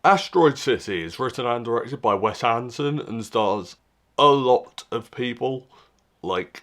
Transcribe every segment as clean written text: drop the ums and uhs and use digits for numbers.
Asteroid City is written and directed by Wes Anderson and stars a lot of people, like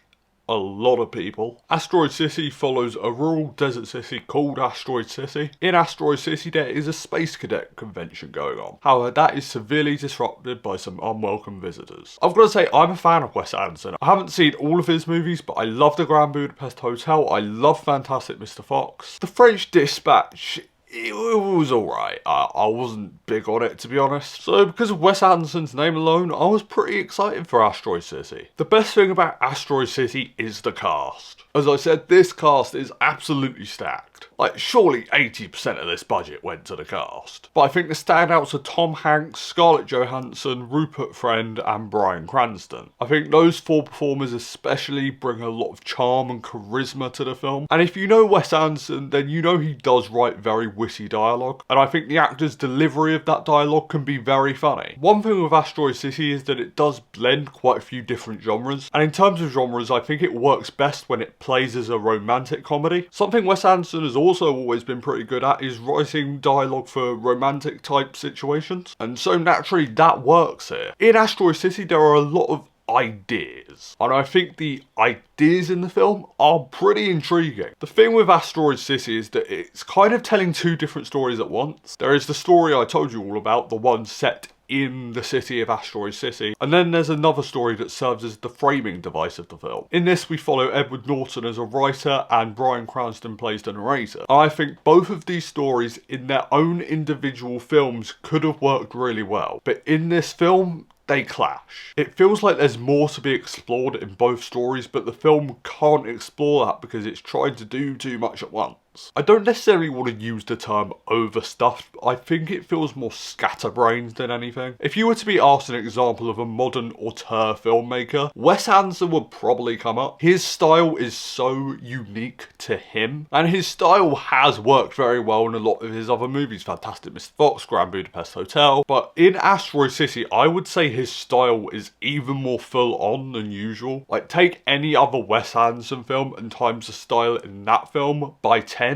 a lot of people. Asteroid City follows a rural desert city called Asteroid City. In Asteroid City there is a space cadet convention going on. However, that is severely disrupted by some unwelcome visitors. I've got to say, I'm a fan of Wes Anderson. I haven't seen all of his movies, but I love The Grand Budapest Hotel, I love Fantastic Mr. Fox. The French Dispatch, it was alright. I wasn't big on it, to be honest. So because of Wes Anderson's name alone, I was pretty excited for Asteroid City. The best thing about Asteroid City is the cast. As I said, this cast is absolutely stacked. Like, surely 80% of this budget went to the cast. But I think the standouts are Tom Hanks, Scarlett Johansson, Rupert Friend, and Bryan Cranston. I think those four performers especially bring a lot of charm and charisma to the film. And if you know Wes Anderson, then you know he does write very witty dialogue. And I think the actor's delivery of that dialogue can be very funny. One thing with Asteroid City is that it does blend quite a few different genres. And in terms of genres, I think it works best when it plays as a romantic comedy. Something Wes Anderson has also always been pretty good at is writing dialogue for romantic type situations, and so naturally that works here. In Asteroid City there are a lot of ideas, and I think the ideas in the film are pretty intriguing. The thing with Asteroid City is that it's kind of telling two different stories at once. There is the story I told you all about, the one set in the city of Asteroid City, and then there's another story that serves as the framing device of the film. In this we follow Edward Norton as a writer and Bryan Cranston plays the narrator. I think both of these stories in their own individual films could have worked really well, but in this film they clash. It feels like there's more to be explored in both stories, but the film can't explore that because it's trying to do too much at once. I don't necessarily want to use the term overstuffed, I think it feels more scatterbrained than anything. If you were to be asked an example of a modern auteur filmmaker, Wes Anderson would probably come up. His style is so unique to him, and his style has worked very well in a lot of his other movies, Fantastic Mr. Fox, Grand Budapest Hotel, but in Asteroid City I would say his style is even more full on than usual. Like, take any other Wes Anderson film and times the style in that film by 10.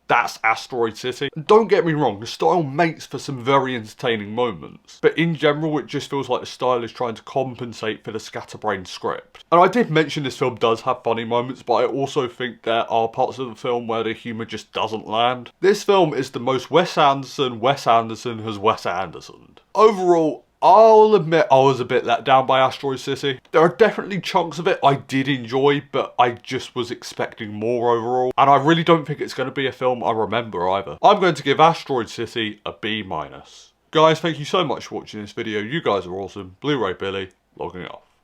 That's Asteroid City. And don't get me wrong, the style makes for some very entertaining moments, but in general it just feels like the style is trying to compensate for the scatterbrained script. And I did mention this film does have funny moments, but I also think there are parts of the film where the humour just doesn't land. This film is the most Wes Anderson has Wes Andersoned. Overall, I'll admit I was a bit let down by Asteroid City. There are definitely chunks of it I did enjoy, but I just was expecting more overall. And I really don't think it's going to be a film I remember either. I'm going to give Asteroid City a B-. Guys, thank you so much for watching this video. You guys are awesome. Blu-ray Billy, logging off.